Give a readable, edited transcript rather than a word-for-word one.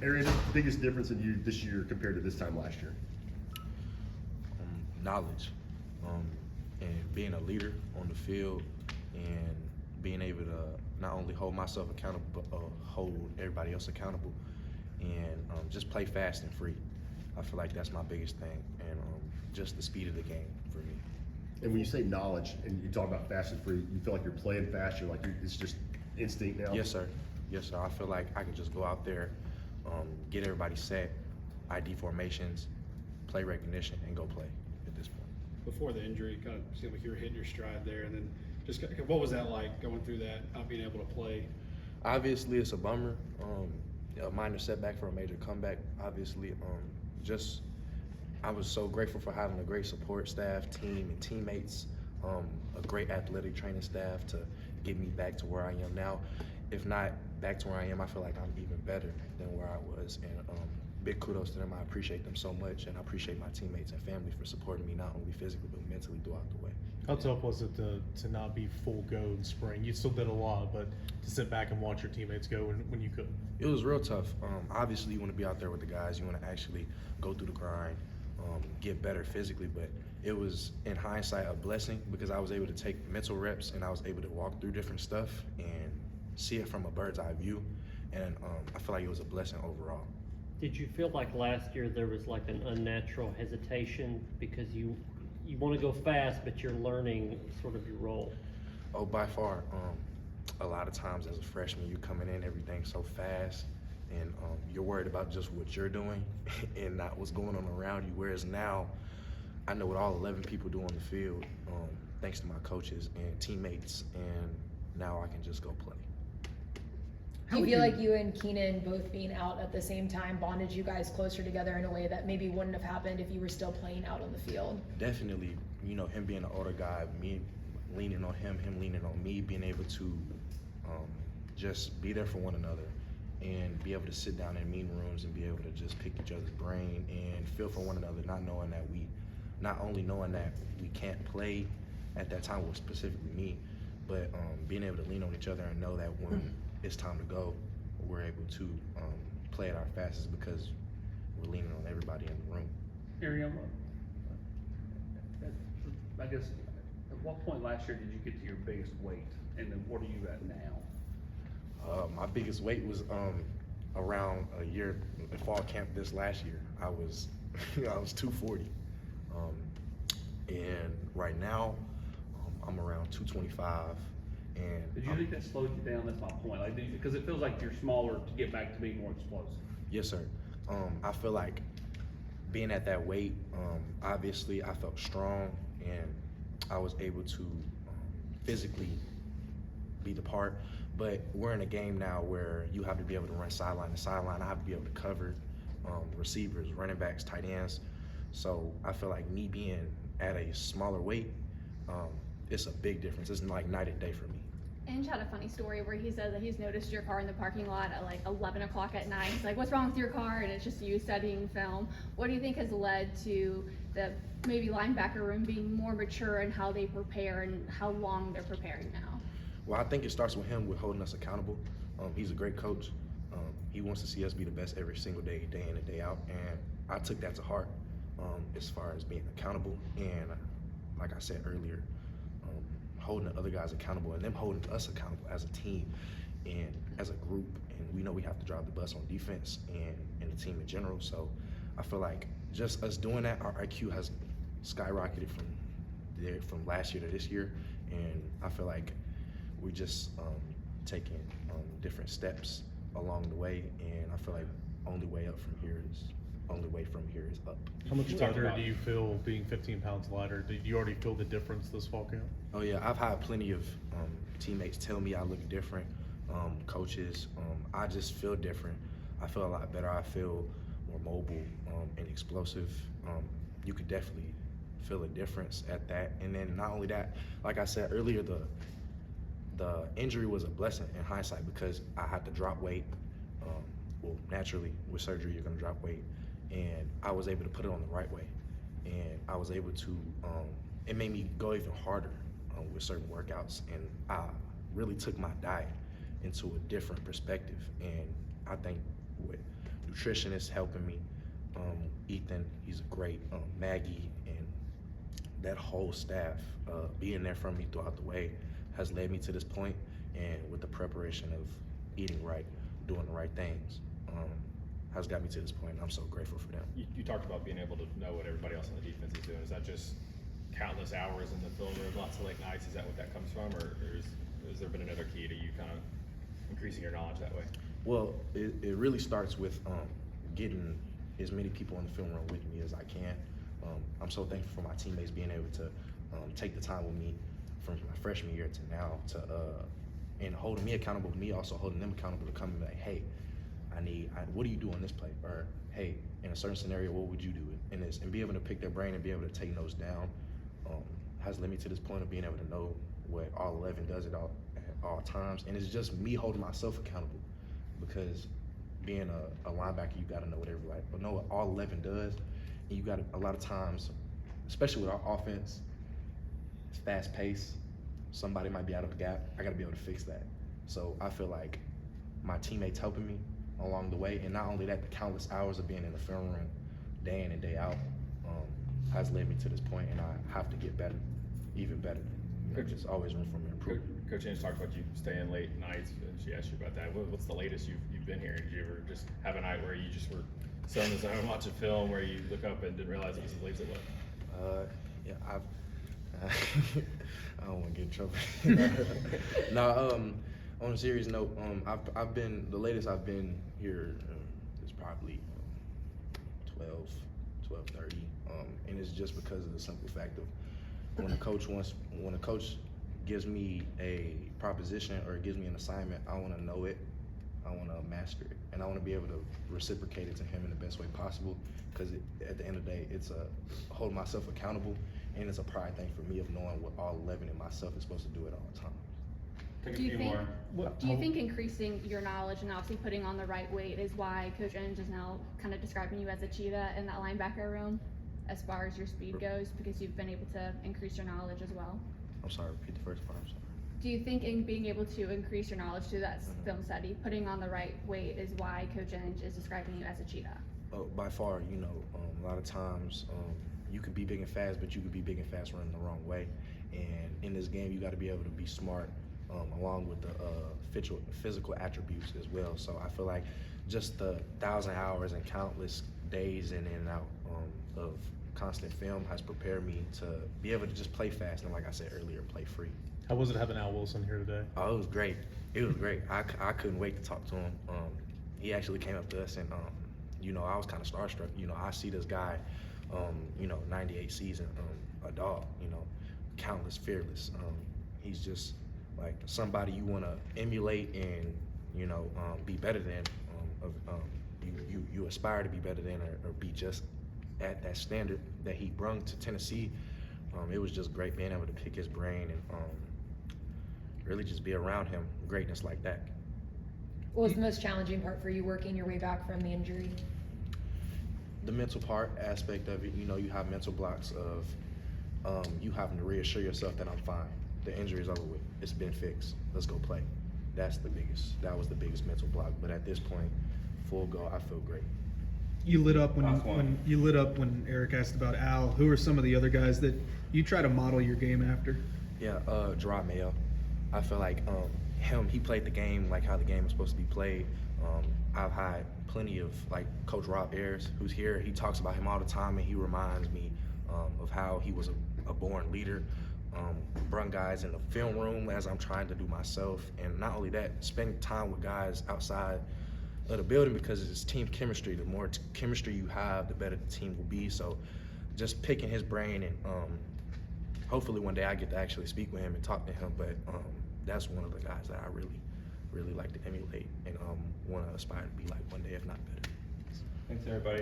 Arion, the biggest difference in you this year compared to this time last year? Knowledge, and being a leader on the field, and being able to not only hold myself accountable, but hold everybody else accountable, and just play fast and free. I feel like that's my biggest thing, and just the speed of the game for me. And when you say knowledge and you talk about fast and free, you feel like you're playing fast, it's just instinct now? Yes, sir. Yes, sir. I feel like I could just go out there, get everybody set, ID formations, play recognition, and go play at this point. Before the injury, kind of seemed like you were hitting your stride there, and then just what was that like going through that, not being able to play? Obviously, it's a bummer. A minor setback for a major comeback. Obviously, I was so grateful for having a great support staff, team, and teammates, a great athletic training staff to get me back to where I am now. If not back to where I am, I feel like I'm even better than where I was. And big kudos to them. I appreciate them so much, and I appreciate my teammates and family for supporting me not only physically but mentally throughout the way. How tough was it to not be full go in spring? You still did a lot, but to sit back and watch your teammates go when you couldn't? It was real tough. Obviously, you want to be out there with the guys. You want to actually go through the grind, get better physically. But it was, in hindsight, a blessing because I was able to take mental reps and I was able to walk through different stuff and see it from a bird's eye view. And I feel like it was a blessing overall. Did you feel like last year there was like an unnatural hesitation because you want to go fast, but you're learning sort of your role? Oh, by far. A lot of times as a freshman, you're coming in, everything's so fast, and you're worried about just what you're doing and not what's going on around you. Whereas now, I know what all 11 people do on the field, thanks to my coaches and teammates, and now I can just go play. Do you feel like you and Keenan both being out at the same time bonded you guys closer together in a way that maybe wouldn't have happened if you were still playing out on the field? Definitely, him being an older guy, me leaning on him leaning on me, being able to just be there for one another and be able to sit down in meeting rooms and be able to just pick each other's brain and feel for one another, not only knowing that we can't play at that time, well, specifically me, but being able to lean on each other and know that when it's time to go, we're able to play at our fastest because we're leaning on everybody in the room. Arion, I guess, at what point last year did you get to your biggest weight, and then what are you at now? My biggest weight was around a year in fall camp this last year. I was I was 240, and right now I'm around 225. And Did you think that slowed you down? That's my point. Like, because it feels like you're smaller to get back to being more explosive. Yes, sir. I feel like being at that weight, obviously I felt strong and I was able to physically be the part. But we're in a game now where you have to be able to run sideline to sideline. I have to be able to cover receivers, running backs, tight ends. So I feel like me being at a smaller weight, it's a big difference. It's like night and day for me. Ange had a funny story where he said that he's noticed your car in the parking lot at like 11 o'clock at night. He's like, what's wrong with your car? And it's just you studying film. What do you think has led to the maybe linebacker room being more mature in how they prepare and how long they're preparing now? Well, I think it starts with him with holding us accountable. He's a great coach. He wants to see us be the best every single day, day in and day out. And I took that to heart as far as being accountable. And like I said earlier, holding the other guys accountable and them holding us accountable as a team and as a group. And we know we have to drive the bus on defense and the team in general. So I feel like just us doing that, our IQ has skyrocketed from last year to this year. And I feel like we're just taking different steps along the way. And I feel like only way from here is up. How much better do you feel being 15 pounds lighter? Did you already feel the difference this fall camp? Oh yeah, I've had plenty of teammates tell me I look different, coaches. I just feel different. I feel a lot better. I feel more mobile and explosive. You could definitely feel a difference at that. And then not only that, like I said earlier, the injury was a blessing in hindsight because I had to drop weight. Well, naturally, with surgery, you're gonna drop weight. And I was able to put it on the right way. And I was able to, it made me go even harder with certain workouts. And I really took my diet into a different perspective. And I think with nutritionist helping me. Ethan, he's great. Maggie and that whole staff being there for me throughout the way has led me to this point, and with the preparation of eating right, doing the right things, has got me to this point, and I'm so grateful for them. You talked about being able to know what everybody else on the defense is doing. Is that just countless hours in the film room, lots of late nights? Is that what that comes from, or has there been another key to you kind of increasing your knowledge that way? Well, it really starts with getting as many people in the film room with me as I can. I'm so thankful for my teammates being able to take the time with me from my freshman year to now, and holding me accountable, me also holding them accountable to come and be like, hey, what do you do on this play? Or hey, in a certain scenario, what would you do in this? And be able to pick their brain and be able to take notes down has led me to this point of being able to know what all 11 does at all times. And it's just me holding myself accountable, because being a linebacker, you got to know what all 11 does. And you got a lot of times, especially with our offense, it's fast paced. Somebody might be out of the gap. I got to be able to fix that. So I feel like my teammates helping me along the way, and not only that, the countless hours of being in the film room day in and day out has led me to this point, and I have to get better, even better. There's always room for improvement. Coach Inge talked about you staying late nights, and she asked you about that. What's the latest you've been here? Did you ever just have a night where you just were so in the zone watching film where you look up and didn't realize it was as late as it was? Yeah, I don't want to get in trouble. No, on a serious note, I've been, the latest I've been here is probably 12:30, and it's just because of the simple fact of when a coach gives me a proposition or gives me an assignment, I want to know it, I want to master it, and I want to be able to reciprocate it to him in the best way possible, because at the end of the day, it's hold myself accountable, and it's a pride thing for me of knowing what all 11 in myself is supposed to do at all times. Take a Do you few think, more. do you think increasing your knowledge and obviously putting on the right weight is why Coach Inge is now kind of describing you as a cheetah in that linebacker room as far as your speed goes, because you've been able to increase your knowledge as well? I'm sorry, repeat the first part, I'm sorry. Do you think in being able to increase your knowledge through that film study, putting on the right weight is why Coach Inge is describing you as a cheetah? By far, a lot of times you could be big and fast, but you could be big and fast running the wrong way. And in this game, you got to be able to be smart along with the physical attributes as well. So I feel like just the 1,000 hours and countless days in and out of constant film has prepared me to be able to just play fast and, like I said earlier, play free. How was it having Al Wilson here today? Oh, it was great. It was great. I couldn't wait to talk to him. He actually came up to us, and I was kind of starstruck. I see this guy, 98 season, a dog, countless, fearless. He's just like somebody you want to emulate and be better than. You aspire to be better than, or be just at that standard that he brung to Tennessee. It was just great being able to pick his brain and really just be around him, greatness like that. What was the most challenging part for you working your way back from the injury? The mental part aspect of it, you have mental blocks of you having to reassure yourself that I'm fine. The injury is over with. It's been fixed. Let's go play. That was the biggest mental block. But at this point, full go, I feel great. You lit up when Eric asked about Al. Who are some of the other guys that you try to model your game after? Yeah, Gerard Mayo. I feel like he played the game like how the game is supposed to be played. I've had plenty of, like, Coach Rob Ayers, who's here. He talks about him all the time, and he reminds me of how he was a born leader. Brung guys in the film room as I'm trying to do myself, and not only that, spend time with guys outside of the building, because it's team chemistry. The more chemistry you have, the better the team will be. So just picking his brain, and hopefully one day I get to actually speak with him and talk to him, but that's one of the guys that I really like to emulate and want to aspire to be like one day, if not better. Thanks, everybody.